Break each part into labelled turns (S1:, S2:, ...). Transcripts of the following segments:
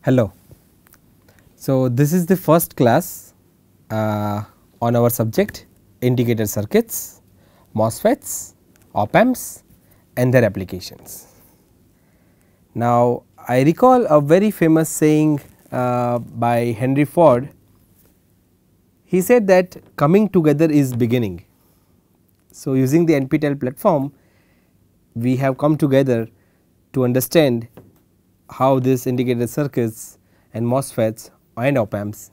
S1: Hello. So, this is the first class on our subject integrated circuits, MOSFETs, op amps and their applications. Now, I recall a very famous saying by Henry Ford. He said that coming together is beginning. So, using the NPTEL platform, we have come together to understand how this integrated circuits and MOSFETs and op amps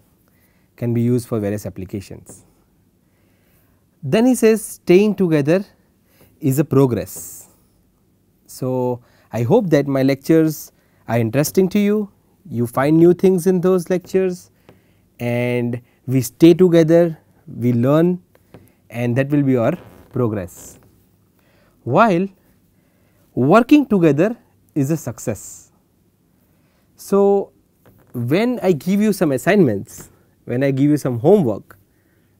S1: can be used for various applications. Then he says staying together is a progress. So, I hope that my lectures are interesting to you, you find new things in those lectures and we stay together, we learn and that will be our progress. While working together is a success. So, when I give you some assignments, when I give you some homework,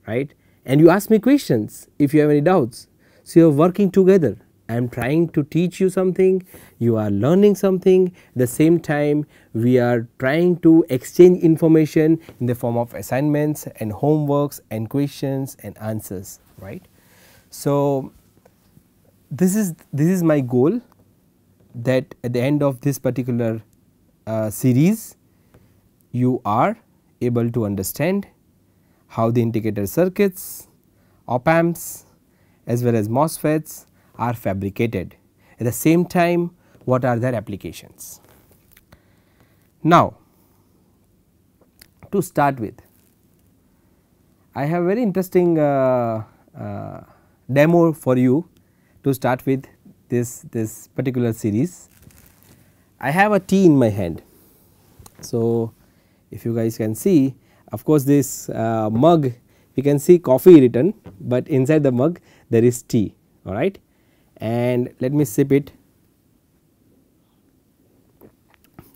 S1: right, and you ask me questions if you have any doubts. So, you are working together, I am trying to teach you something, you are learning something, at the same time we are trying to exchange information in the form of assignments and homeworks and questions and answers, right. So, this is my goal, that at the end of this particular series you are able to understand how the integrated circuits, op amps as well as MOSFETs are fabricated. At the same time, what are their applications. Now, to start with, I have very interesting demo for you to start with this particular series. I have a tea in my hand. So, if you guys can see, of course, this mug you can see coffee written, but inside the mug there is tea, all right, and let me sip it,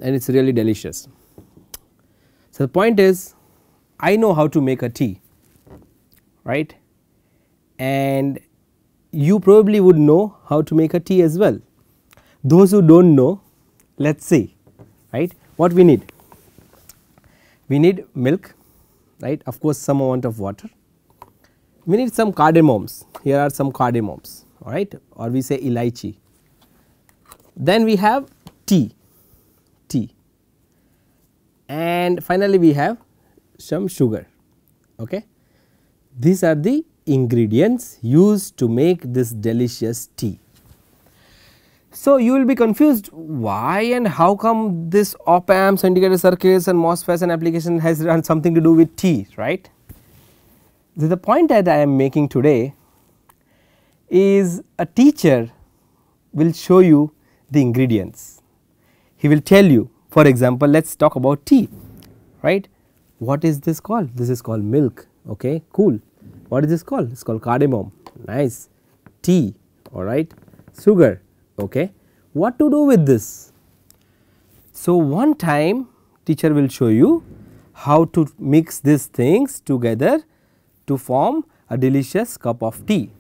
S1: and it is really delicious. So, the point is I know how to make a tea, right, and you probably would know how to make a tea as well. Those who do not know, let us see, right, what we need. We need milk, right, of course, some amount of water. We need some cardamoms, here are some cardamoms, all right, or we say elaichi. Then we have tea, and finally we have some sugar. Okay. These are the ingredients used to make this delicious tea. So, you will be confused why and how come this op amps, integrated circuits and MOSFETs and application has something to do with tea, right. The point that I am making today is a teacher will show you the ingredients. He will tell you, for example, let us talk about tea, right. What is this called? This is called milk, okay, cool. What is this called? It is called cardamom, nice. Tea, all right, sugar, okay. What to do with this? So, one time teacher will show you how to mix these things together to form a delicious cup of tea,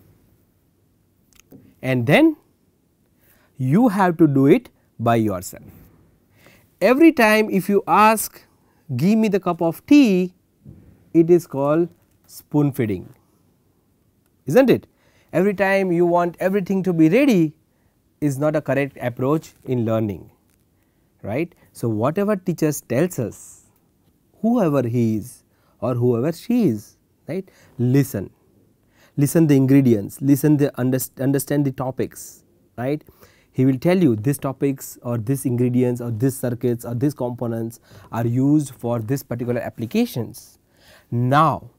S1: and then you have to do it by yourself. Every time if you ask, give me the cup of tea, it is called spoon feeding, is not it? Every time you want everything to be ready is not a correct approach in learning, right. So, whatever teacher tells us, whoever he is or whoever she is, right, listen the ingredients, listen the understand the topics, right. He will tell you these topics or these ingredients or these circuits or these components are used for this particular applications. Now,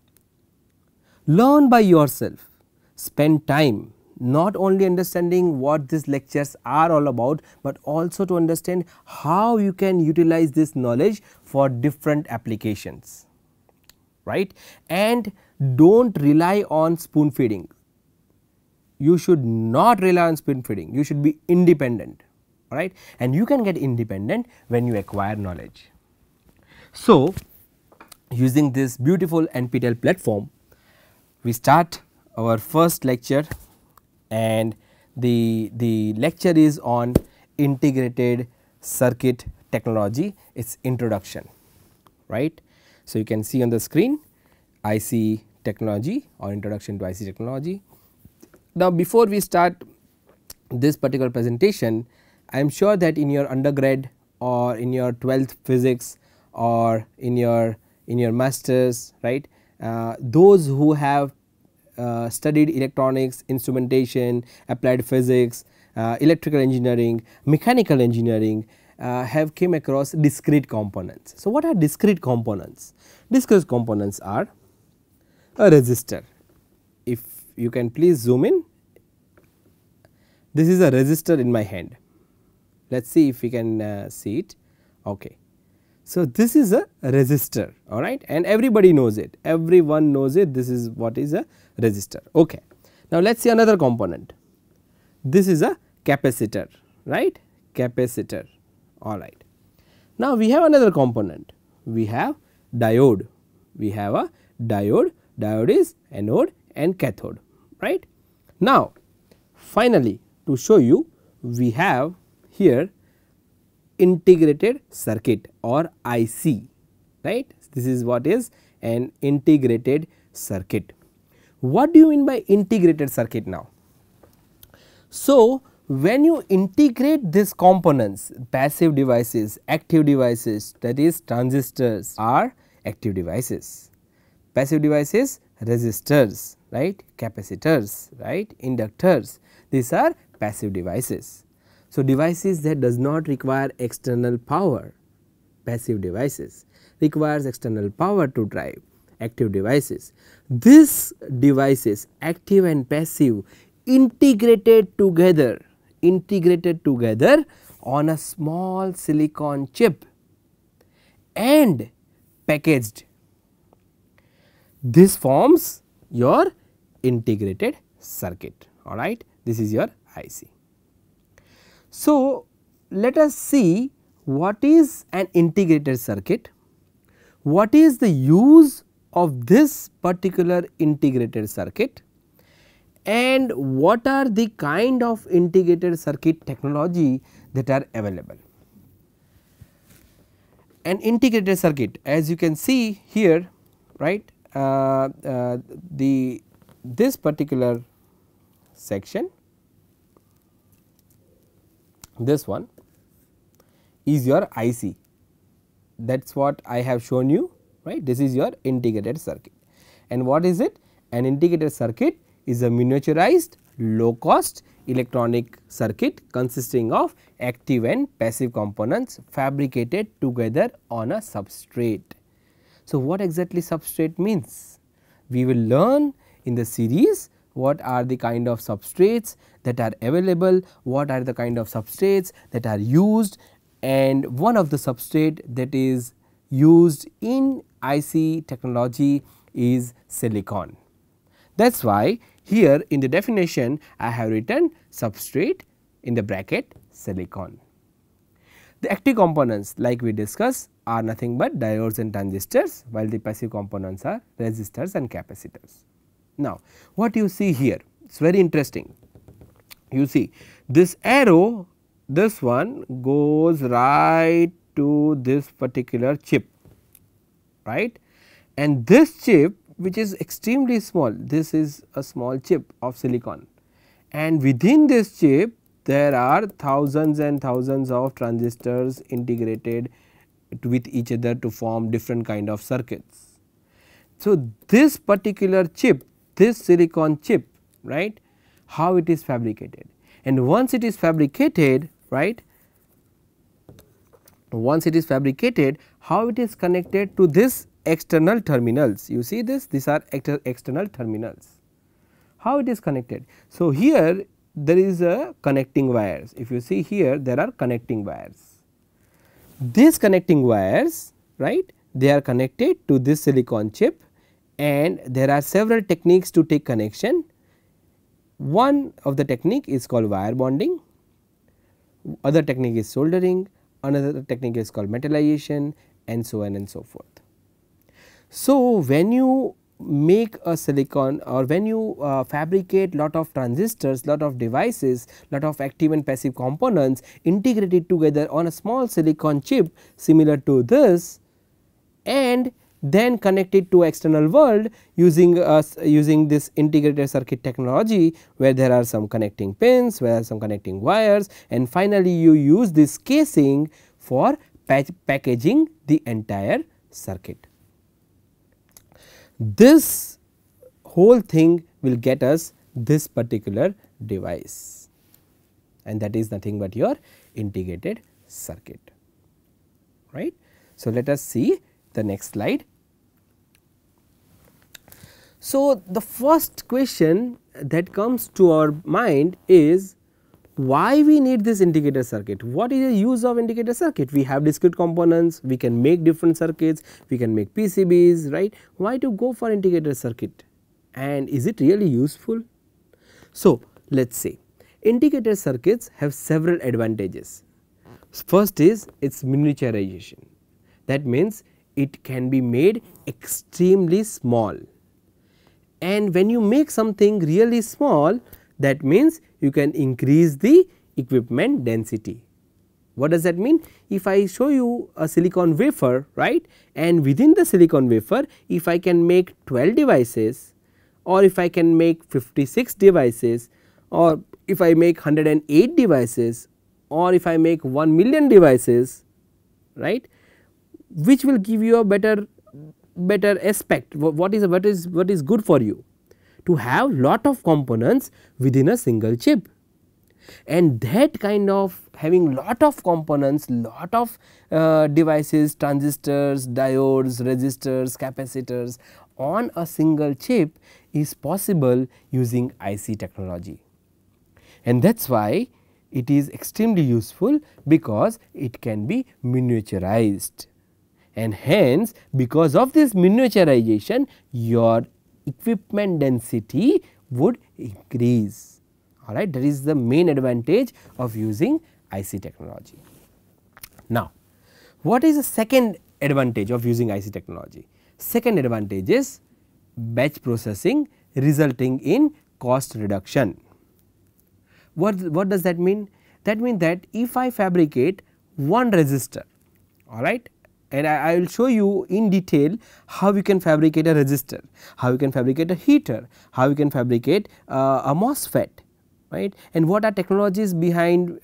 S1: learn by yourself, spend time not only understanding what these lectures are all about, but also to understand how you can utilize this knowledge for different applications, right. And do not rely on spoon feeding. You should not rely on spoon feeding, you should be independent, all right, and you can get independent when you acquire knowledge. So, using this beautiful NPTEL platform, we start our first lecture, and the lecture is on integrated circuit technology, its introduction, right. So, you can see on the screen IC technology or introduction to IC technology. Now, before we start this particular presentation, I am sure that in your undergrad or in your 12th physics or in your masters, right, those who have studied electronics, instrumentation, applied physics, electrical engineering, mechanical engineering have came across discrete components. So, what are discrete components? Discrete components are a resistor. If you can please zoom in, this is a resistor in my hand. Let us see if we can see it. Okay. So, this is a resistor, all right, and everybody knows it, everyone knows it, this is what is a resistor. Okay. Now, let us see another component. This is a capacitor, right, capacitor, all right. Now, we have another component, we have diode, we have a diode, diode is anode and cathode, right. Now, finally, to show you, we have here integrated circuit or IC, right. This is what is an integrated circuit. What do you mean by integrated circuit now? So, when you integrate these components, passive devices, active devices, that is transistors are active devices, passive devices resistors, right, capacitors, right, inductors, these are passive devices. So, devices that does not require external power, passive devices, requires external power to drive, active devices. These devices, active and passive, integrated together on a small silicon chip and packaged. This forms your integrated circuit, all right. This is your IC. So, let us see what is an integrated circuit, what is the use of this particular integrated circuit, and what are the kind of integrated circuit technology that are available. An integrated circuit, as you can see here, right, this particular section, this one is your IC, that is what I have shown you, right. This is your integrated circuit, and what is it? An integrated circuit is a miniaturized low cost electronic circuit consisting of active and passive components fabricated together on a substrate. So, what exactly substrate means? We will learn in the series what are the kind of substrates that are available, what are the kind of substrates that are used, and one of the substrate that is used in IC technology is silicon. That is why here in the definition I have written substrate in the bracket silicon. The active components, like we discussed, are nothing but diodes and transistors, while the passive components are resistors and capacitors. Now, what you see here, it is very interesting. You see this arrow, this one goes right to this particular chip, right, and this chip, which is extremely small, this is a small chip of silicon, and within this chip there are thousands and thousands of transistors integrated with each other to form different kind of circuits. So, this particular chip, this silicon chip, right, how it is fabricated, and once it is fabricated, right, once it is fabricated, how it is connected to this external terminals. You see this, these are external terminals, how it is connected. So, here there is a connecting wires, if you see here there are connecting wires. These connecting wires, right, they are connected to this silicon chip, and there are several techniques to take connection. One of the technique is called wire bonding, other technique is soldering, another technique is called metallization, and so on and so forth. So, when you make a silicon, or when you fabricate lot of transistors, lot of devices, lot of active and passive components integrated together on a small silicon chip similar to this, and then connect it to external world using using this integrated circuit technology, where there are some connecting pins, where there are some connecting wires, and finally you use this casing for packaging the entire circuit. This whole thing will get us this particular device, and that is nothing but your integrated circuit, right. So, let us see the next slide. So, the first question that comes to our mind is, why we need this integrated circuit? What is the use of integrated circuit? We have discrete components, we can make different circuits, we can make PCBs, right. Why to go for integrated circuit, and is it really useful? So, let us say integrated circuits have several advantages. First is its miniaturization, that means it can be made extremely small, and when you make something really small, that means you can increase the equipment density. What does that mean? If I show you a silicon wafer, right, and within the silicon wafer if I can make 12 devices, or if I can make 56 devices, or if I make 108 devices, or if I make 1,000,000 devices, right, which will give you a better aspect. What is good for you? To have lot of components within a single chip, and that kind of having lot of components, lot of devices, transistors, diodes, resistors, capacitors on a single chip is possible using IC technology, and that is why it is extremely useful, because it can be miniaturized, and hence because of this miniaturization your equipment density would increase, alright. That is the main advantage of using IC technology. Now, what is the second advantage of using IC technology? Second advantage is batch processing resulting in cost reduction. What does that mean? That means that if I fabricate one resistor, alright, and I will show you in detail how you can fabricate a resistor, how you can fabricate a heater, how you can fabricate a MOSFET, right, and what are technologies behind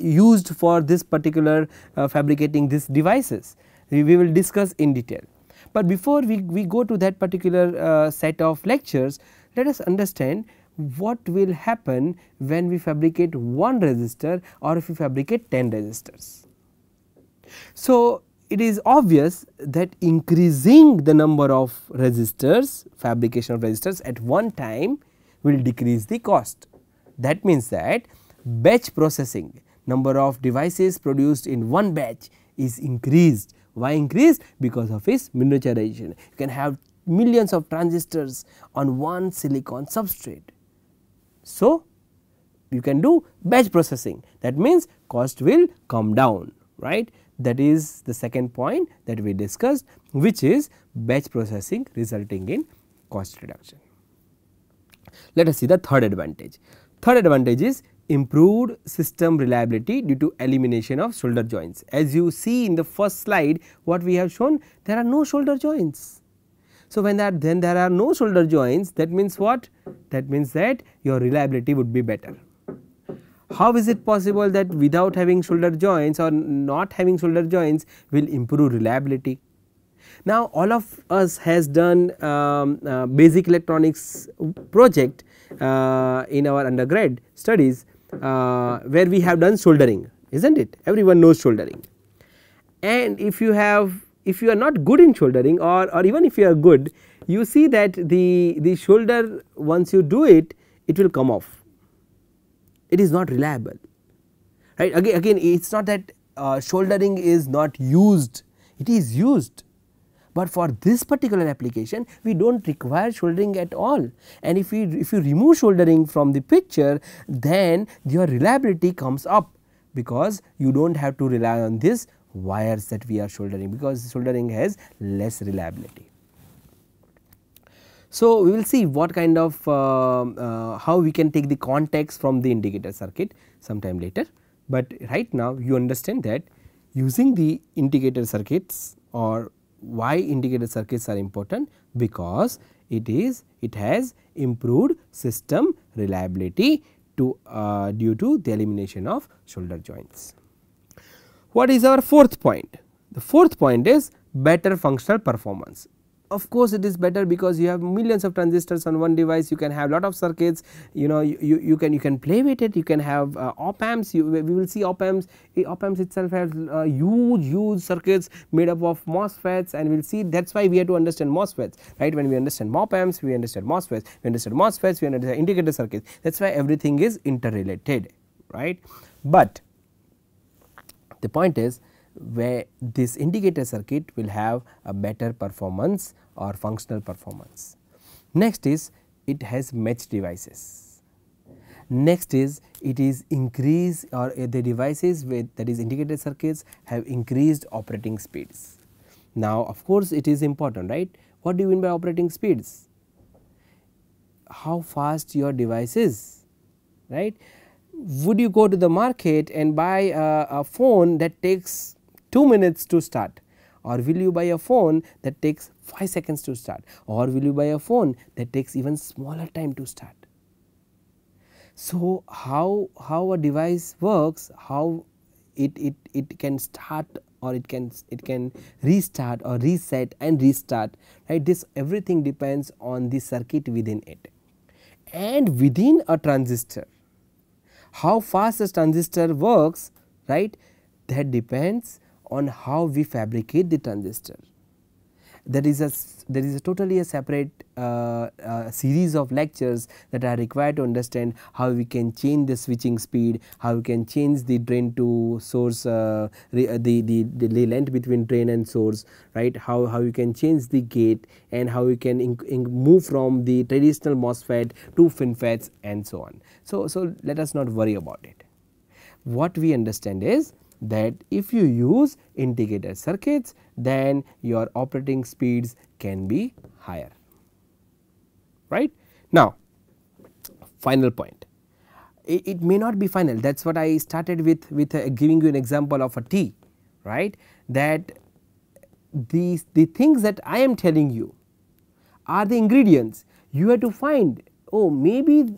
S1: used for this particular fabricating these devices. We will discuss in detail, but before we go to that particular set of lectures, let us understand what will happen when we fabricate one resistor, or if we fabricate 10 resistors. So, it is obvious that increasing the number of resistors, fabrication of resistors at one time will decrease the cost. That means that batch processing, number of devices produced in one batch is increased. Why increased? Because of its miniaturization. You can have millions of transistors on one silicon substrate. So, you can do batch processing, that means cost will come down, right. That is the second point that we discussed, which is batch processing resulting in cost reduction. Let us see the third advantage. Third advantage is improved system reliability due to elimination of shoulder joints. As you see in the first slide, what we have shown, there are no shoulder joints. So, when there are no shoulder joints, that means what? That means that your reliability would be better. How is it possible that without having shoulder joints or not having shoulder joints will improve reliability? Now, all of us has done basic electronics project in our undergrad studies, where we have done soldering, isn't it? Everyone knows soldering, and if you are not good in soldering, or even if you are good, you see that the solder, once you do it, it will come off. It is not reliable, right. Again it is not that soldering is not used, it is used, but for this particular application we do not require soldering at all, and if you remove soldering from the picture, then your reliability comes up, because you do not have to rely on these wires that we are soldering, because soldering has less reliability. So, we will see what kind of how we can take the context from the indicator circuit sometime later, but right now you understand that using the indicator circuits or why indicator circuits are important, because it has improved system reliability to due to the elimination of shoulder joints. What is our fourth point? The fourth point is better functional performance. Of course, it is better because you have millions of transistors on one device, you can have lot of circuits, you know, you can play with it, you can have op amps, we will see op amps itself has huge circuits made up of MOSFETs, and we will see that is why we have to understand MOSFETs, right. When we understand op amps, we understand MOSFETs, we understand MOSFETs, we understand indicator circuits, that is why everything is interrelated, right. But the point is where this indicator circuit will have a better performance or functional performance. Next is it has matched devices. Next is it is increased, or the devices with, that is indicator circuits, have increased operating speeds. Now of course it is important, right. What do you mean by operating speeds? How fast your device is, right. Would you go to the market and buy a phone that takes 2 minutes to start, or will you buy a phone that takes 5 seconds to start, or will you buy a phone that takes even smaller time to start? So, how a device works, how it can start, or it can restart or reset and restart, right. This everything depends on the circuit within it, and within a transistor how fast a transistor works, right, that depends on how we fabricate the transistor. There is a totally a separate series of lectures that are required to understand how we can change the switching speed, how we can change the drain to source, the length between drain and source, right, how you can change the gate, and how you can move from the traditional MOSFET to FinFETs and so on. So let us not worry about it. What we understand is that if you use integrated circuits, then your operating speeds can be higher, right. Now final point, it may not be final, that is what I started with giving you an example of a tea, right, that the things that I am telling you are the ingredients. You have to find, oh maybe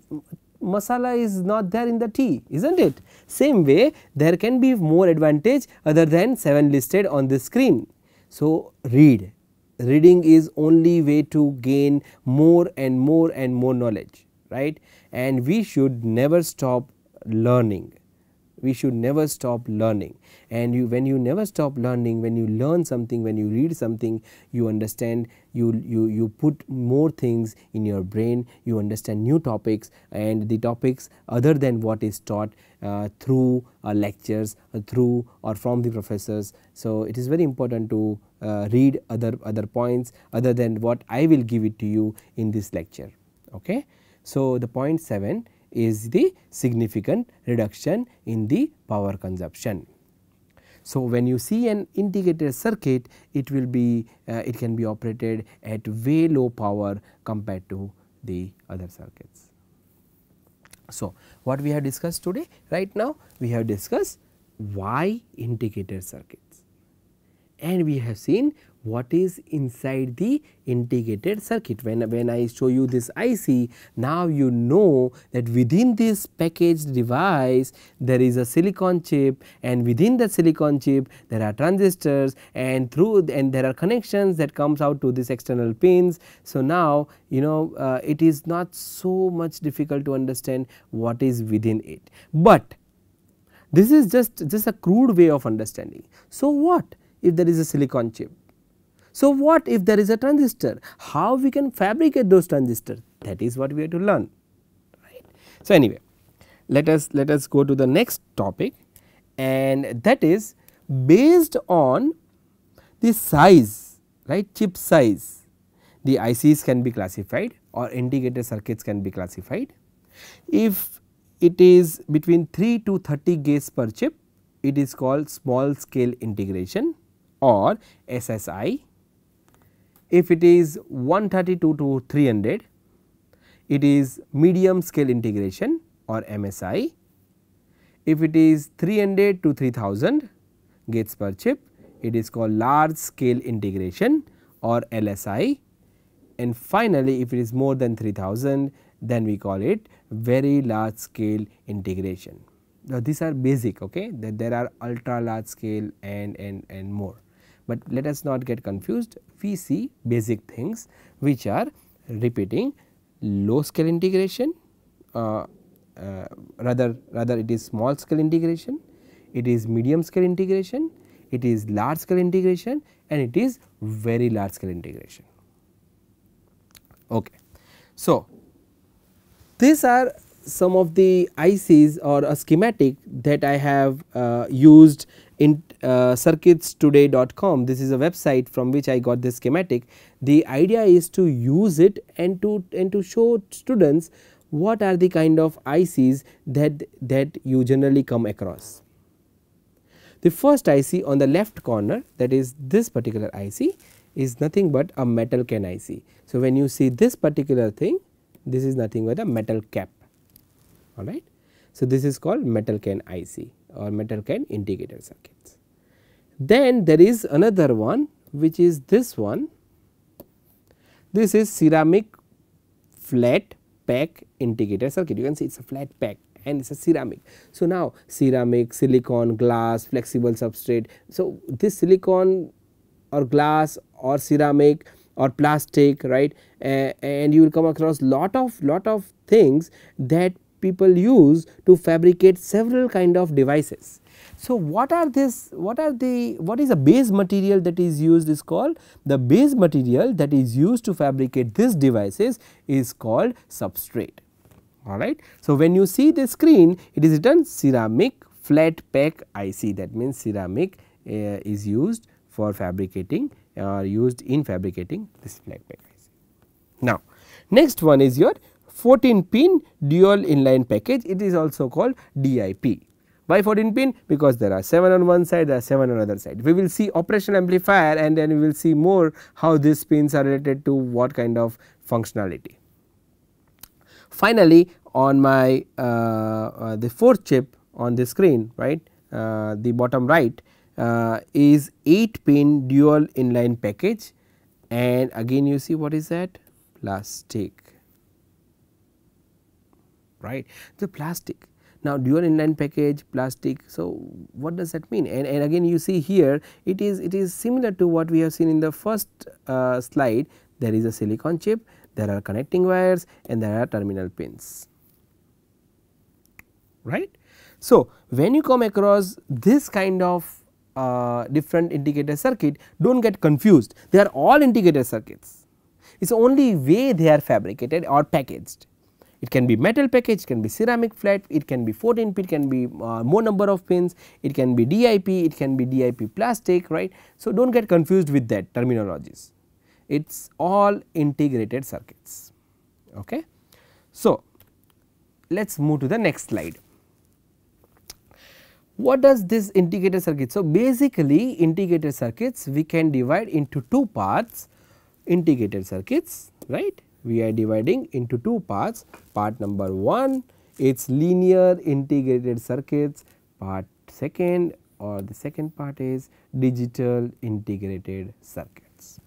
S1: masala is not there in the tea, isn't it? Same way there can be more advantage other than 7 listed on the screen. So reading is only way to gain more and more and more knowledge, right, and we should never stop learning. We should never stop learning, and when you never stop learning, when you learn something, when you read something, you understand, you put more things in your brain, you understand new topics, and the topics other than what is taught through lectures, through or from the professors. So it is very important to read other points other than what I will give it to you in this lecture. Okay. So the point 7 is the significant reduction in the power consumption. So when you see an integrated circuit, it will be it can be operated at way low power compared to the other circuits. So what we have discussed today, right now we have discussed why integrated circuits, and we have seen what is inside the integrated circuit. When I show you this IC, now you know that within this packaged device there is a silicon chip, and within the silicon chip there are transistors, and there are connections that comes out to these external pins. So now you know it is not so much difficult to understand what is within it, but this is just a crude way of understanding. So what if there is a silicon chip? So what if there is a transistor? How we can fabricate those transistors? That is what we have to learn, right. So anyway, let us go to the next topic, and that is based on the size, right, chip size, the ICs can be classified or integrated circuits can be classified. If it is between 3 to 30 gates per chip, it is called small scale integration or SSI. If it is 132 to 300, it is medium scale integration or MSI. If it is 300 to 3000 gates per chip, it is called large scale integration or LSI, and finally, if it is more than 3000, then we call it very large scale integration. Now, these are basic, okay, that there are ultra large scale and more, but let us not get confused. We see basic things which are repeating: low scale integration, rather it is small scale integration, it is medium scale integration, it is large scale integration, and it is very large scale integration. Okay. So, these are some of the ICs or a schematic that I have used in circuitstoday.com. This is a website from which I got this schematic. The idea is to use it and to show students what are the kind of ICs that you generally come across. The first IC on the left corner, that is this particular IC, is nothing but a metal can IC. So, when you see this particular thing, this is nothing but a metal cap, alright. So, this is called metal can IC or metal can integrated circuits. Then there is another one which is this one. This is ceramic flat pack integrated circuit. You can see it is a flat pack and it is a ceramic. So, now ceramic, silicon, glass, flexible substrate. So, this silicon or glass or ceramic or plastic, right, and you will come across lot of things that people use to fabricate several kind of devices. So, what is the base material that is used is called, the base material that is used to fabricate these devices is called substrate, alright. So, when you see the screen, it is written ceramic flat pack IC, that means ceramic is used for fabricating or used in fabricating this flat pack IC. Now, next one is your 14 pin dual inline package, it is also called DIP. Why 14 pin? Because there are 7 on one side, there are 7 on other side. We will see operational amplifier and then we will see more how these pins are related to what kind of functionality. Finally, on my the fourth chip on the screen, right, the bottom right is 8 pin dual inline package, and again you see what is that? Plastic, right, the plastic. Now, dual inline package plastic. So, what does that mean? And again you see here it is similar to what we have seen in the first slide. There is a silicon chip, there are connecting wires and there are terminal pins, right. So, when you come across this kind of different integrated circuit, do not get confused, they are all integrated circuits. It is only way they are fabricated or packaged. It can be metal package, it can be ceramic flat, it can be 14 pin, it can be more number of pins, it can be DIP, it can be DIP plastic, right. So, do not get confused with that terminologies, it is all integrated circuits. Okay. So, let us move to the next slide. What does this integrated circuit? So, basically integrated circuits we can divide into two parts, integrated circuits, right. We are dividing into two parts. Part number 1, it is linear integrated circuits. Part second or the second part is digital integrated circuits.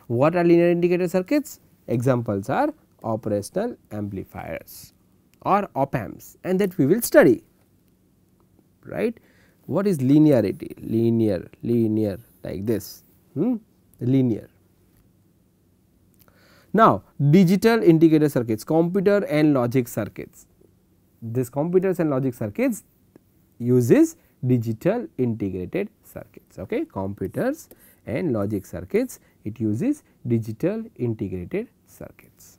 S1: What are linear integrated circuits? Examples are operational amplifiers or op amps, and that we will study, right. What is linearity? Linear like this, linear. Now, digital integrated circuits, computer and logic circuits. This computers and logic circuits uses digital integrated circuits, okay. Computers and logic circuits, it uses digital integrated circuits.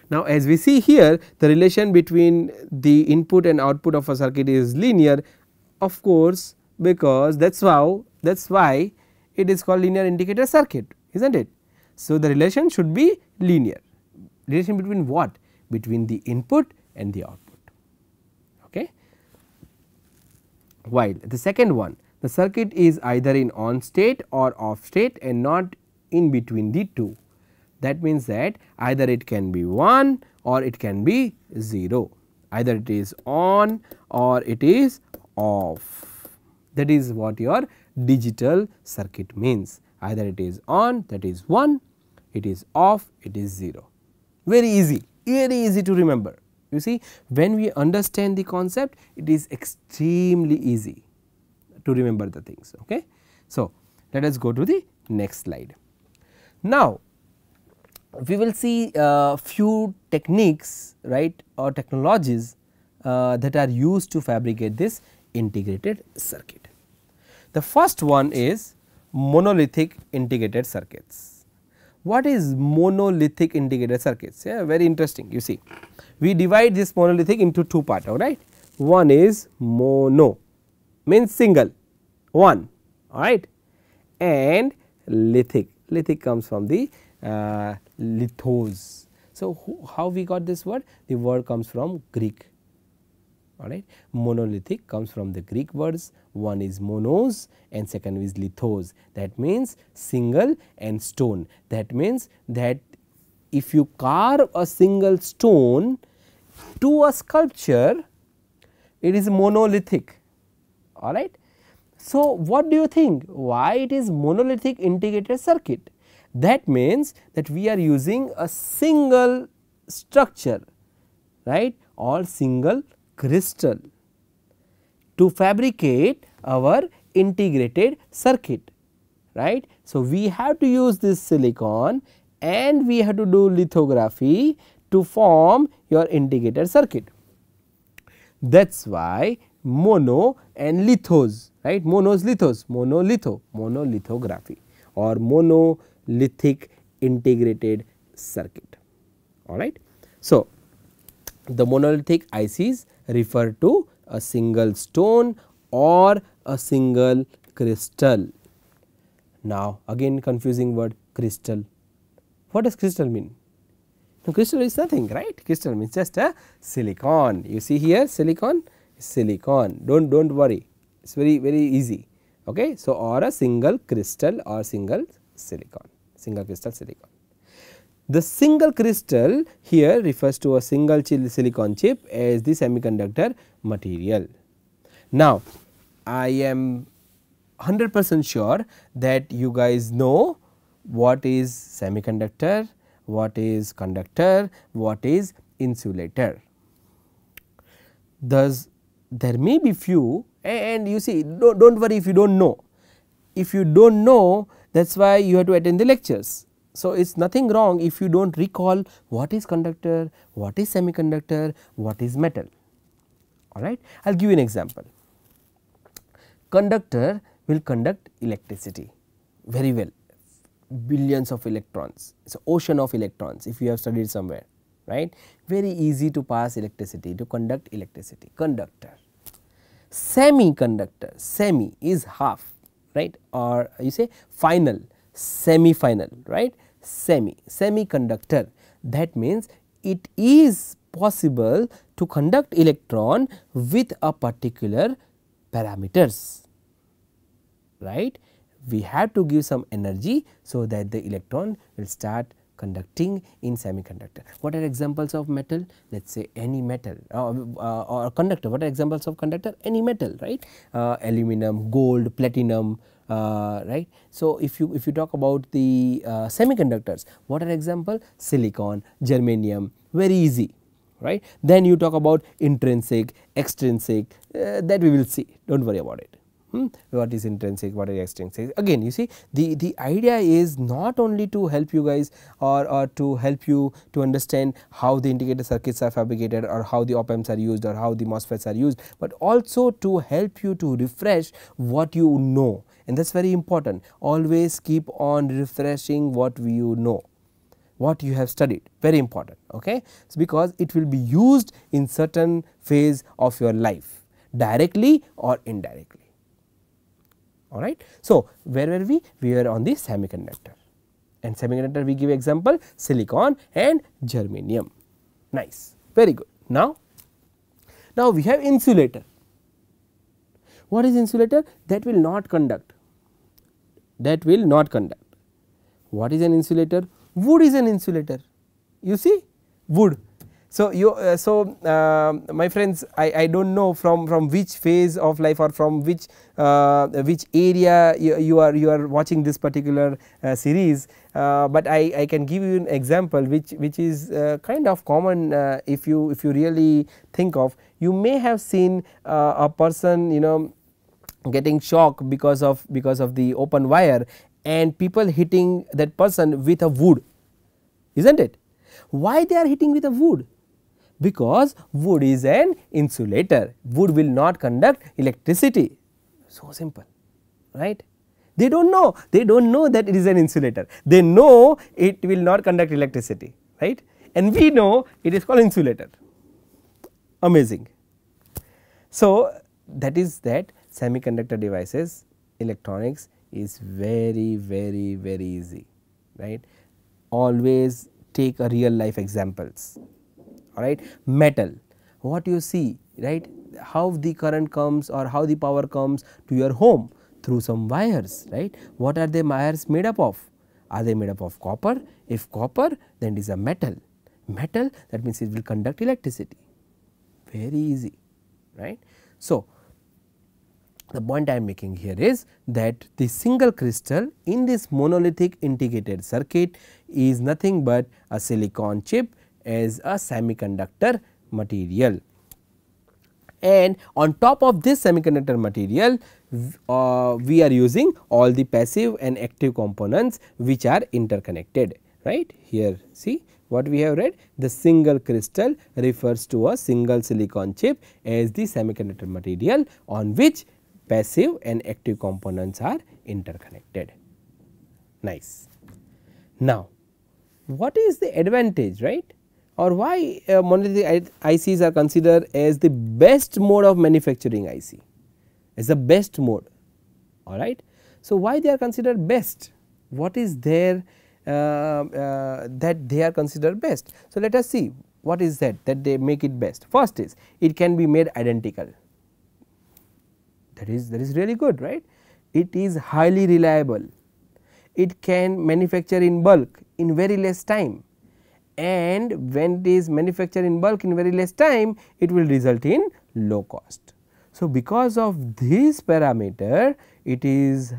S1: Now, as we see here, the relation between the input and output of a circuit is linear, of course, because that is why it is called linear integrated circuit, is not it. So, the relation should be linear. Relation between what? Between the input and the output, okay. While the second one, the circuit is either in on state or off state and not in between the two. That means that either it can be 1 or it can be 0, either it is on or it is off. That is what your digital circuit means, either it is on, that is 1, it is off, it is 0. Very easy to remember. You see, when we understand the concept, it is extremely easy to remember the things. Okay. So, let us go to the next slide. Now, we will see few techniques, right, or technologies that are used to fabricate this integrated circuit. The first one is monolithic integrated circuits. What is monolithic integrated circuits? Yeah, very interesting. You see, we divide this monolithic into two parts, all right. One is mono, means single, one, all right, and lithic. Lithic comes from the lithos. So, how we got this word? The word comes from Greek, all right. Monolithic comes from the Greek words, one is monos and second is lithos, that means single and stone. That means that if you carve a single stone to a sculpture, it is monolithic, all right. So, what do you think, why it is monolithic integrated circuit? That means that we are using a single structure, right, or single crystal to fabricate our integrated circuit, right. So, we have to use this silicon and we have to do lithography to form your integrated circuit. That is why mono and lithos, right, monos lithos, monolithography or monolithic integrated circuit, all right. So, the monolithic ICs refer to a single stone or a single crystal. Now, again confusing word, crystal. What does crystal mean? No, crystal is nothing, right? Crystal means just a silicon. You see here silicon, silicon. Don't worry. It's very easy. Okay. So, or a single crystal or single silicon, single crystal silicon. The single crystal here refers to a single silicon chip as the semiconductor material. Now, I am 100% sure that you guys know what is semiconductor, what is conductor, what is insulator. Thus, there may be few, and you see, don't worry if you don't know. If you don't know, that is why you have to attend the lectures. So, it is nothing wrong if you do not recall what is conductor, what is semiconductor, what is metal, all right. I will give you an example. Conductor will conduct electricity very well, billions of electrons, it is an ocean of electrons if you have studied somewhere, right. Very easy to pass electricity, to conduct electricity, conductor. Semiconductor, semi is half, right, or you say final, semi-final, right, semiconductor. That means it is possible to conduct electron with a particular parameters, right. We have to give some energy so that the electron will start conducting in semiconductor. What are examples of metal? Let us say any metal or conductor. What are examples of conductor? Any metal, right, aluminum, gold, platinum, right. So, if you talk about the semiconductors, what are example? Silicon, germanium, very easy, right. Then you talk about intrinsic, extrinsic, that we will see, do not worry about it. What is intrinsic, what is extrinsic? Again you see, the idea is not only to help you guys or to help you to understand how the integrated circuits are fabricated or how the op amps are used or how the MOSFETs are used, but also to help you to refresh what you know, and that is very important. Always keep on refreshing what you know, what you have studied, very important, okay. So, because it will be used in certain phase of your life, directly or indirectly, all right. So, where were we? We were on the semiconductor, and semiconductor we give example silicon and germanium, nice, very good. Now we have insulator. What is insulator? That will not conduct, that will not conduct. What is an insulator? Wood is an insulator, you see, wood. So, my friends, I do not know from which phase of life or from which area you are watching this particular series, but I can give you an example which is kind of common. If you really think of, you may have seen a person getting shock because of the open wire, and people hitting that person with a wood, is not it? Why they are hitting with a wood? Because wood is an insulator, wood will not conduct electricity, so simple, right. They do not know that it is an insulator, they know it will not conduct electricity, right, and we know it is called insulator, amazing. So, that is that semiconductor devices, electronics is very easy, right. Always take a real life examples, alright. Metal, what you see, right, how the current comes or how the power comes to your home, through some wires, right. What are the wires made up of? Are they made up of copper? If copper, then it is a metal, that means it will conduct electricity, very easy, right. So, the point I am making here is that the single crystal in this monolithic integrated circuit is nothing but a silicon chip as a semiconductor material, and on top of this semiconductor material we are using all the passive and active components which are interconnected, right. Here see what we have read, the single crystal refers to a single silicon chip as the semiconductor material on which passive and active components are interconnected, nice. Now, what is the advantage, right, or why monolithic ICs are considered as the best mode of manufacturing IC, as the best mode, alright. So, why they are considered best, what is there that they are considered best. So, let us see what is that they make it best. First is it can be made identical, that is really good, right. It is highly reliable, it can manufacture in bulk in very less time, and when it is manufactured in bulk in very less time, it will result in low cost. So, because of this parameter, it is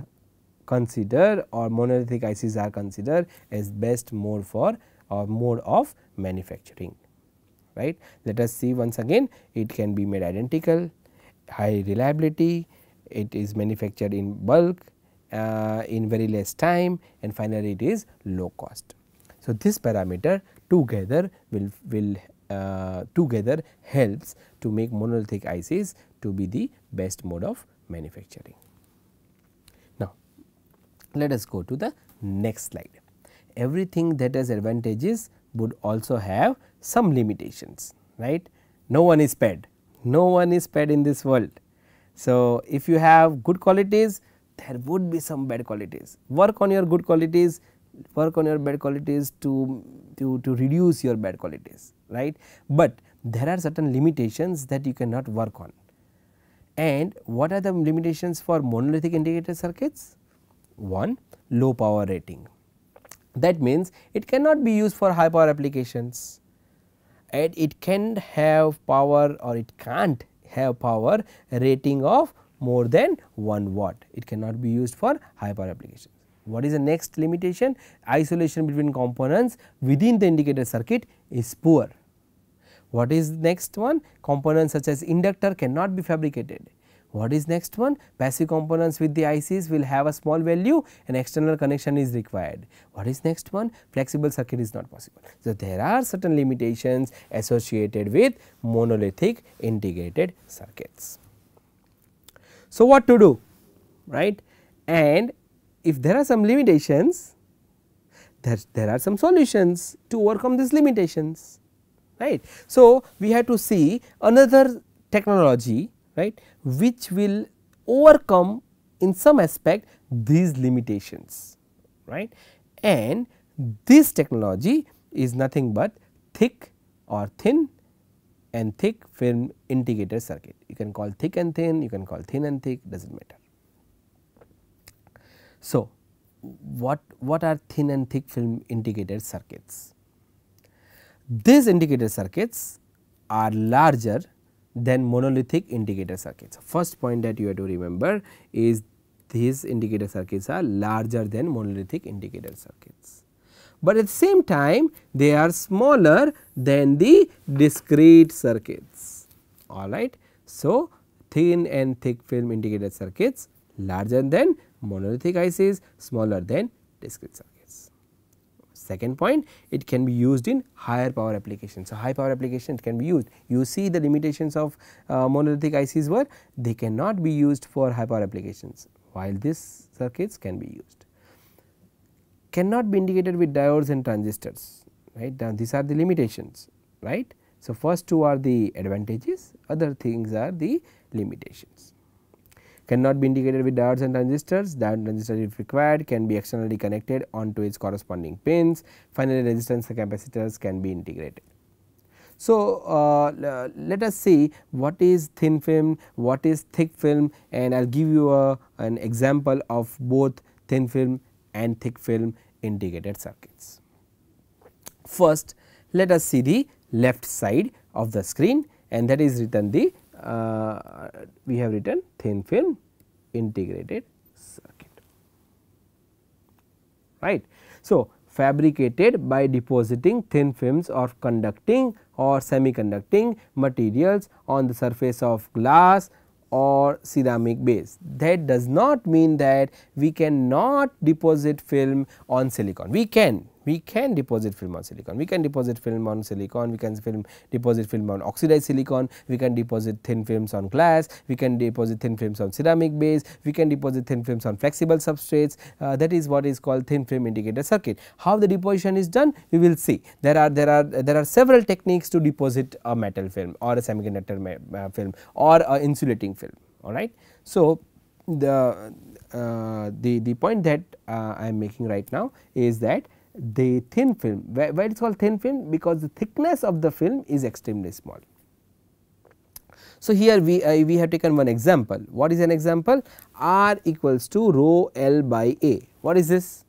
S1: considered, or monolithic ICs are considered as best mode for or mode of manufacturing, right. Let us see once again, it can be made identical, high reliability, it is manufactured in bulk in very less time, and finally it is low cost. So, this parameter together will together helps to make monolithic ICs to be the best mode of manufacturing. Now, let us go to the next slide. Everything that has advantages would also have some limitations, right. No one is spared, no one is spared in this world. So, if you have good qualities, there would be some bad qualities, work on your good qualities, work on your bad qualities to reduce your bad qualities, right. But there are certain limitations that you cannot work on, and what are the limitations for monolithic integrated circuits? One, low power rating, that means it cannot be used for high power applications, and it can have power, or it can't have power rating of more than 1 watt, it cannot be used for high power applications. What is the next limitation? Isolation between components within the integrated circuit is poor. What is next one? Components such as inductor cannot be fabricated. What is next one? Passive components with the ICs will have a small value and external connection is required. What is next one? Flexible circuit is not possible. So, there are certain limitations associated with monolithic integrated circuits. So, what to do, right? And if there are some limitations, there are some solutions to overcome these limitations, right. So, we have to see another technology, right, which will overcome in some aspect these limitations, right, and this technology is nothing but thick or thin and thick film integrated circuit. You can call thick and thin, you can call thin and thick, does not matter. So, what are thin and thick film integrated circuits? These integrated circuits are larger than monolithic integrated circuits. First point that you have to remember is these integrated circuits are larger than monolithic integrated circuits, but at the same time they are smaller than the discrete circuits. Alright. So, thin and thick film integrated circuits larger than monolithic ICs, smaller than discrete circuits. Second point, it can be used in higher power applications. So, high power application it can be used. You see the limitations of monolithic ICs were they cannot be used for high power applications, while these circuits can be used. Cannot be integrated with diodes and transistors, right. Now, these are the limitations, right. So, first two are the advantages, other things are the limitations. Cannot be integrated with diodes and transistors, diode and transistor if required can be externally connected onto its corresponding pins. Finally, resistance and capacitors can be integrated. So, let us see what is thin film, what is thick film, and I will give you an example of both thin film and thick film integrated circuits. First, let us see the left side of the screen, and that is written the we have written thin film integrated circuit, right. So, fabricated by depositing thin films of conducting or semiconducting materials on the surface of glass or ceramic base. That does not mean that we cannot deposit film on silicon. We can deposit film on silicon, we can deposit film on silicon, we can deposit film on oxidized silicon, we can deposit thin films on glass, we can deposit thin films on ceramic base, we can deposit thin films on flexible substrates. That is what is called thin film integrated circuit. How the deposition is done, we will see. There are several techniques to deposit a metal film or a semiconductor film or a insulating film. All right. So, the point that I am making right now is that the thin film, why it is called thin film, because the thickness of the film is extremely small. So, here we have taken one example. What is an example? R equals to rho L by A. What is this?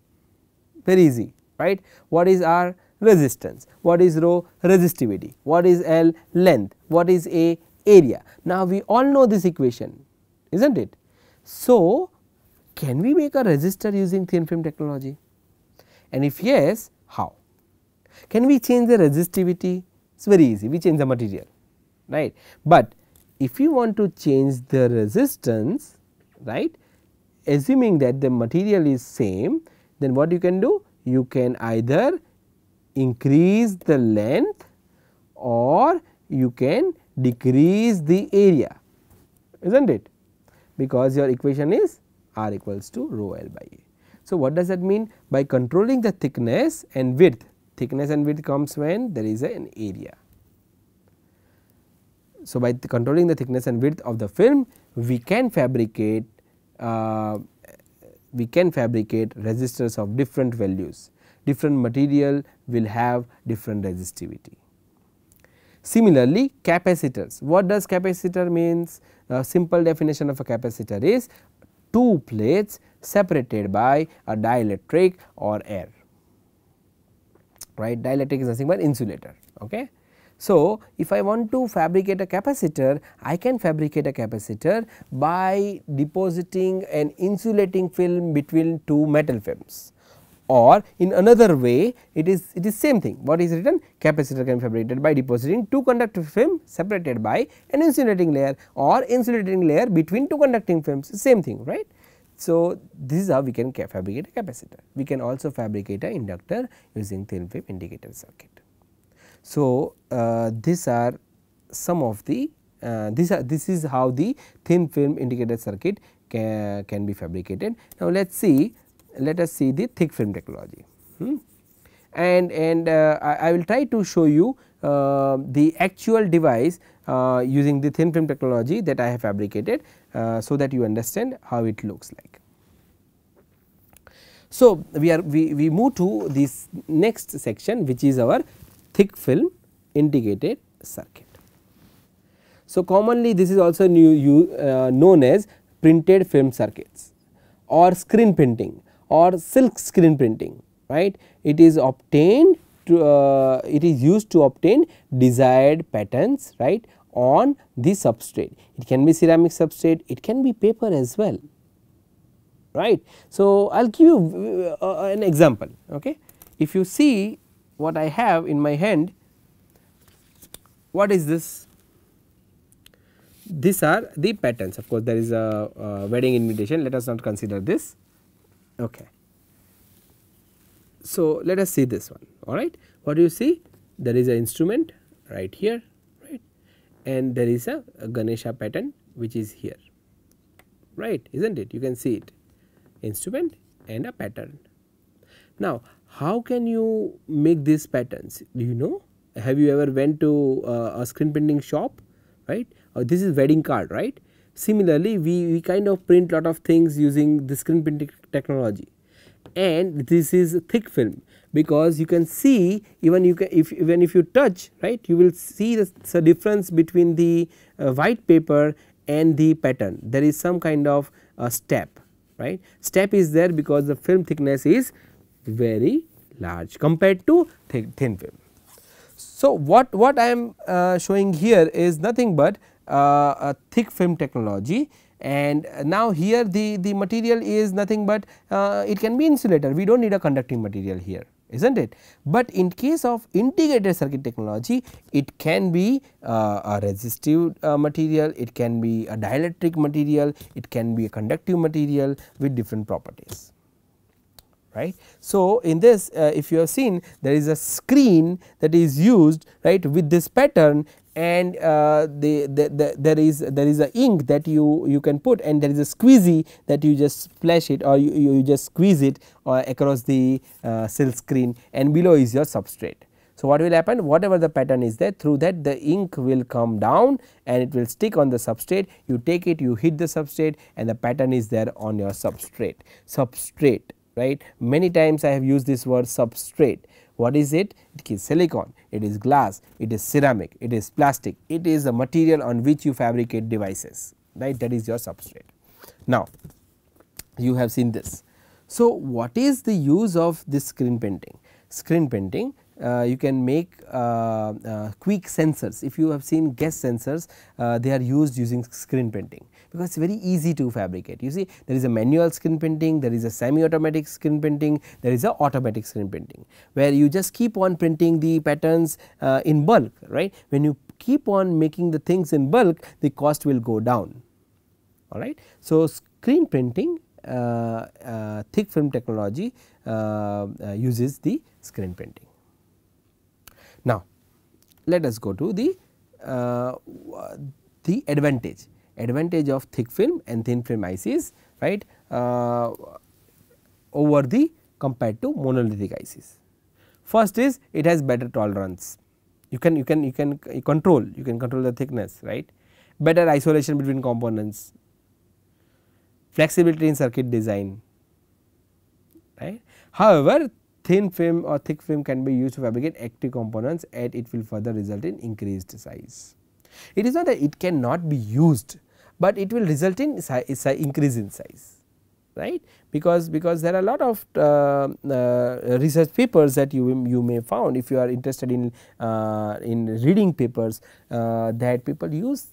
S1: Very easy, right. What is R? Resistance. What is rho? Resistivity. What is L? Length. What is A? Area. Now, we all know this equation, is not it? So, can we make a resistor using thin film technology? And if yes, how? Can we change the resistivity? It is very easy, we change the material, right. But if you want to change the resistance, right, assuming that the material is same, then what you can do? You can either increase the length or you can decrease the area, is not it, because your equation is R equals to rho L by A. So, what does that mean? By controlling the thickness and width comes when there is an area. So, by controlling the thickness and width of the film, we can fabricate resistors of different values. Different material will have different resistivity. Similarly, capacitors. What does capacitor means? A simple definition of a capacitor is two plates separated by a dielectric or air, right. Dielectric is nothing but insulator. Okay. So, if I want to fabricate a capacitor, I can fabricate a capacitor by depositing an insulating film between two metal films, or in another way it is same thing. What is written? Capacitor can be fabricated by depositing two conductive film separated by an insulating layer or insulating layer between two conducting films, same thing, right. So, this is how we can fabricate a capacitor. We can also fabricate an inductor using thin film integrated circuit. So, these are some of the this is how the thin film integrated circuit can be fabricated. Now, let us see the thick film technology, and I will try to show you the actual device using the thin film technology that I have fabricated, so that you understand how it looks like. So, we move to this next section, which is our thick film integrated circuit. So, commonly this is also known as printed film circuits or screen printing or silk screen printing, right. It is obtained to it is used to obtain desired patterns, right, on the substrate. It can be ceramic substrate, it can be paper as well, right. So, I will give you an example. Okay. If you see what I have in my hand, what is this? These are the patterns. Of course, there is a wedding invitation, let us not consider this. Okay. So, let us see this one, alright. What do you see? There is an instrument right here, right, and there is a Ganesha pattern which is here, right, is not it? You can see it, instrument and a pattern. Now, how can you make these patterns? Do you know? Have you ever went to a screen printing shop, right? This is wedding card, right? Similarly, we kind of print lot of things using the screen printing technology, and this is thick film, because you can see, even you can, even if you touch, right, you will see the difference between the white paper and the pattern. There is some kind of step, right. Step is there because the film thickness is very large compared to thin film. So, what I am showing here is nothing but a thick film technology, and now here the material is nothing but it can be insulator, we do not need a conducting material here, is not it. But in case of integrated circuit technology, it can be a resistive material, it can be a dielectric material, it can be a conductive material with different properties, right. So, in this if you have seen, there is a screen that is used, right, with this pattern, and there is a ink that you can put, and there is a squeezy that you just splash it, or you just squeeze it across the silk screen, and below is your substrate. So, what will happen? Whatever the pattern is there, through that the ink will come down and it will stick on the substrate. You take it, you hit the substrate, and the pattern is there on your substrate. Substrate, right. Many times I have used this word substrate. What is it? It is silicon, it is glass, it is ceramic, it is plastic, it is the material on which you fabricate devices, right, that is your substrate. Now, you have seen this. So, what is the use of this screen printing? Screen printing, you can make quick sensors. If you have seen gas sensors, they are used using screen printing, because it is very easy to fabricate. You see, there is a manual screen printing, there is a semi automatic screen printing, there is a automatic screen printing, where you just keep on printing the patterns in bulk, right. When you keep on making the things in bulk, the cost will go down, alright. So, screen printing thick film technology uses the screen printing. Now, let us go to the advantage of thick film and thin film ICs, right, over the compared to monolithic ICs. First is it has better tolerance, you can control the thickness, right, better isolation between components, flexibility in circuit design, right. However, thin film or thick film can be used to fabricate active components, and it will further result in increased size. It is not that it cannot be used, but it will result in increase in size, right, because there are a lot of research papers that you may found, if you are interested in reading papers, that people use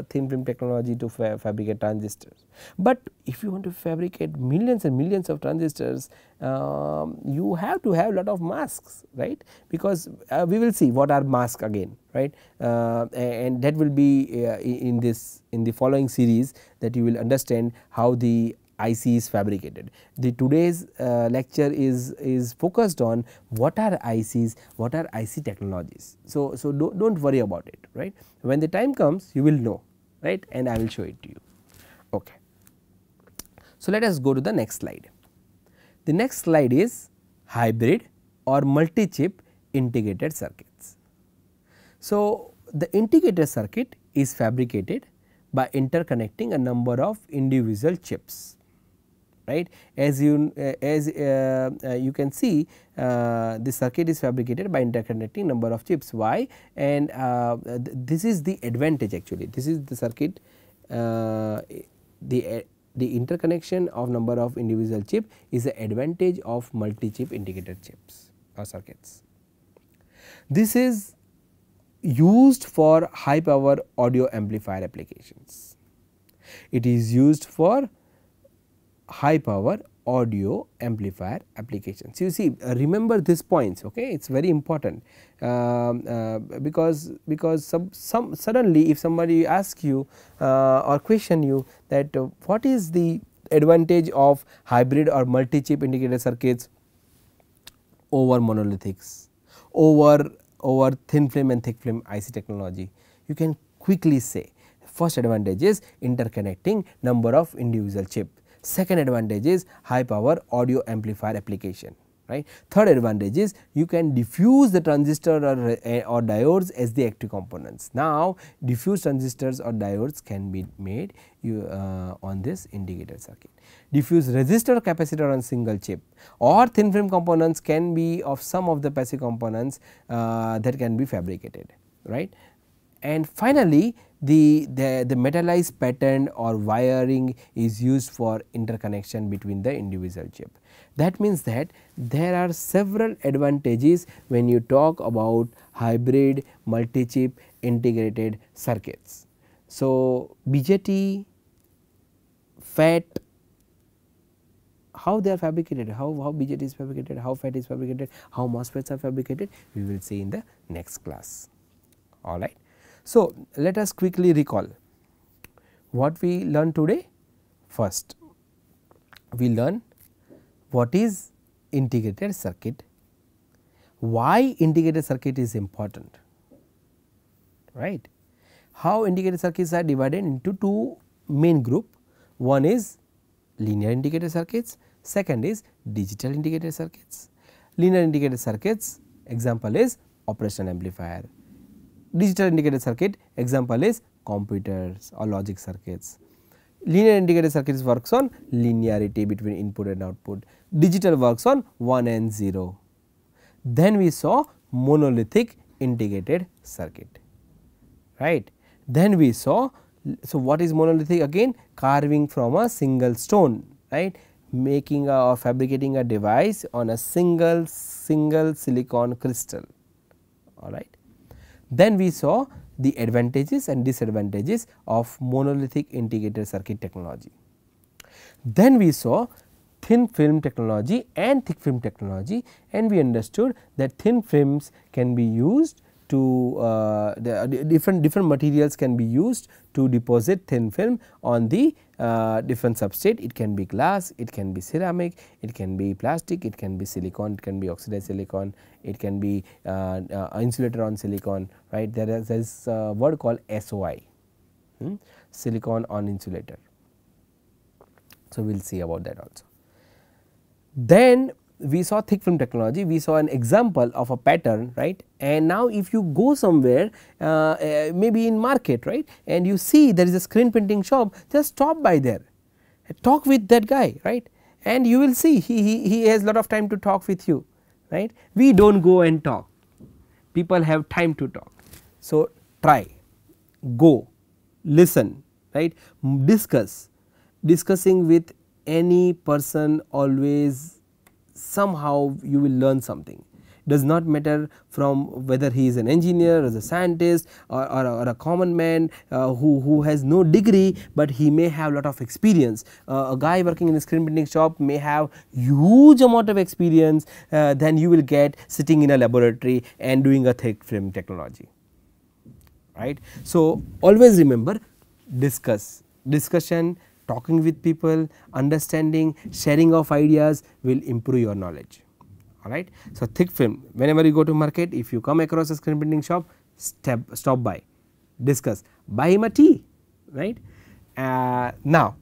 S1: thin film technology to fabricate transistors. But if you want to fabricate millions and millions of transistors, you have to have lot of masks, right, because we will see what are masks again, right, and that will be in the following series, that you will understand how the IC is fabricated. The today's lecture is focused on what are ICs, what are IC technologies. So do not worry about it, right. When the time comes, you will know, right, and I will show it to you. Okay. So, let us go to the next slide. The next slide is hybrid or multi-chip integrated circuits. So, the integrated circuit is fabricated by interconnecting a number of individual chips, right. As you can see, the circuit is fabricated by interconnecting number of chips. Why? And this is the advantage actually. This is the circuit, the the interconnection of number of individual chip is the advantage of multi-chip integrated chips or circuits. This is used for high power audio amplifier applications. It is used for high power audio amplifier applications. You see, remember these points, okay? It is very important because some suddenly if somebody asks you or question you that what is the advantage of hybrid or multi chip integrated circuits over monolithics, over thin film and thick film IC technology, you can quickly say first advantage is interconnecting number of individual chip. Second advantage is high power audio amplifier application, right. Third advantage is you can diffuse the transistor or diodes as the active components. Now, diffuse transistors or diodes can be made on this integrated circuit. Diffuse resistor or capacitor on single chip or thin film components can be of some of the passive components that can be fabricated, right. And finally, the metallized pattern or wiring is used for interconnection between the individual chip. That means that there are several advantages when you talk about hybrid multi-chip integrated circuits. So, BJT, FET, how they are fabricated, how BJT is fabricated, how FET is fabricated, how MOSFETs are fabricated, we will see in the next class. All right. So, let us quickly recall what we learned today. First, we learn what is integrated circuit, why integrated circuit is important, right. How integrated circuits are divided into two main group, one is linear integrated circuits, second is digital integrated circuits. Linear integrated circuits example is operational amplifier. Digital integrated circuit example is computers or logic circuits. Linear integrated circuits works on linearity between input and output, digital works on 1 and 0. Then we saw monolithic integrated circuit, right. Then we saw, so what is monolithic again? Carving from a single stone, right, making or fabricating a device on a single silicon crystal, all right. Then we saw the advantages and disadvantages of monolithic integrated circuit technology. Then we saw thin film technology and thick film technology, and we understood that thin films can be used to different materials can be used to deposit thin film on the different substrate. It can be glass, it can be ceramic, it can be plastic, it can be silicon, it can be oxidized silicon, it can be insulator on silicon, right. There is a word called SOI, silicon on insulator. So, we will see about that also. Then we saw thick film technology, we saw an example of a pattern, right. And now, if you go somewhere maybe in market, right, and you see there is a screen printing shop, just stop by there, talk with that guy, right, and you will see he has lot of time to talk with you, right. We do not go and talk, people have time to talk. So, try, go, listen, right, discussing with any person, always somehow you will learn something. Does not matter from whether he is an engineer or a scientist or a common man who has no degree, but he may have lot of experience. A guy working in a screen printing shop may have huge amount of experience than you will get sitting in a laboratory and doing a thick film technology, right. So, always remember, discussion, talking with people, understanding, sharing of ideas will improve your knowledge, all right. So, thick film, whenever you go to market, if you come across a screen printing shop, stop by, discuss, buy him a tea, right. Now,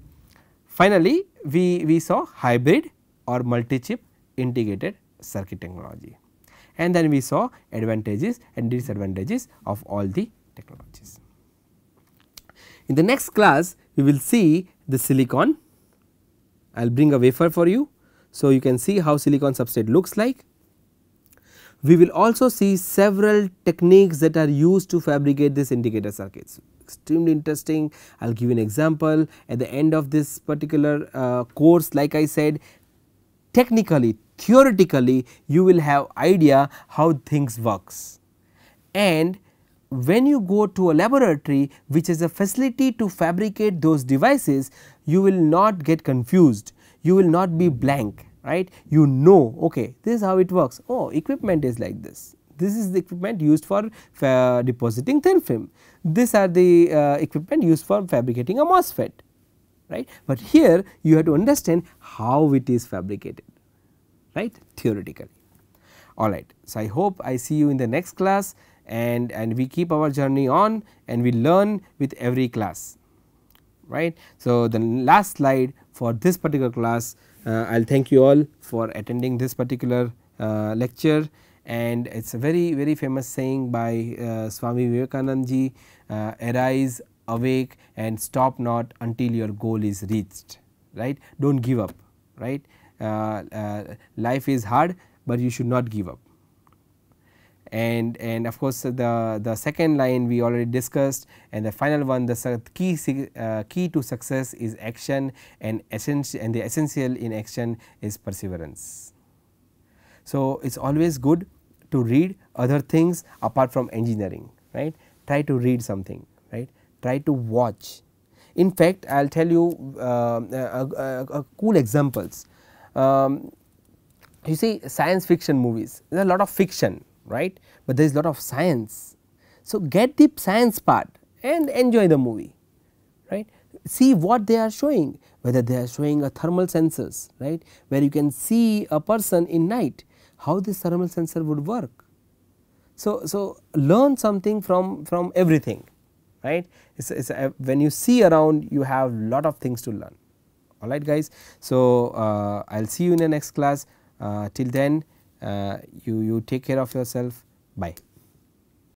S1: finally, we saw hybrid or multi-chip integrated circuit technology, and then we saw advantages and disadvantages of all the technologies. In the next class, we will see the silicon. I will bring a wafer for you, so you can see how silicon substrate looks like. We will also see several techniques that are used to fabricate these integrated circuits. extremely interesting. I will give you an example at the end of this particular course. Like I said, technically, theoretically, you will have idea how things works, and when you go to a laboratory which is a facility to fabricate those devices, you will not get confused, you will not be blank, right. You know, okay, this is how it works. Oh, equipment is like this. This is the equipment used for depositing thin film. These are the equipment used for fabricating a MOSFET, right. But here you have to understand how it is fabricated, right, theoretically. Alright. So, I hope I see you in the next class, and we keep our journey on and we learn with every class, right. So, the last slide for this particular class, I will thank you all for attending this particular lecture, and it is a very famous saying by Swami Vivekananda ji, arise, awake and stop not until your goal is reached, right. Do not give up, right. Life is hard, but you should not give up. And of course, the second line we already discussed, and the final one, the key to success is action, and the essential in action is perseverance. So, it is always good to read other things apart from engineering, right. Try to read something, right, try to watch. In fact, I will tell you cool examples. You see science fiction movies, there is a lot of fiction, right, but there is a lot of science. So, get the science part and enjoy the movie, right. See what they are showing, whether they are showing a thermal sensors, right, where you can see a person in night, how this thermal sensor would work. So, learn something from everything, right. When you see around, you have lot of things to learn. Alright guys. So, I will see you in the next class. Till then, you take care of yourself. Bye.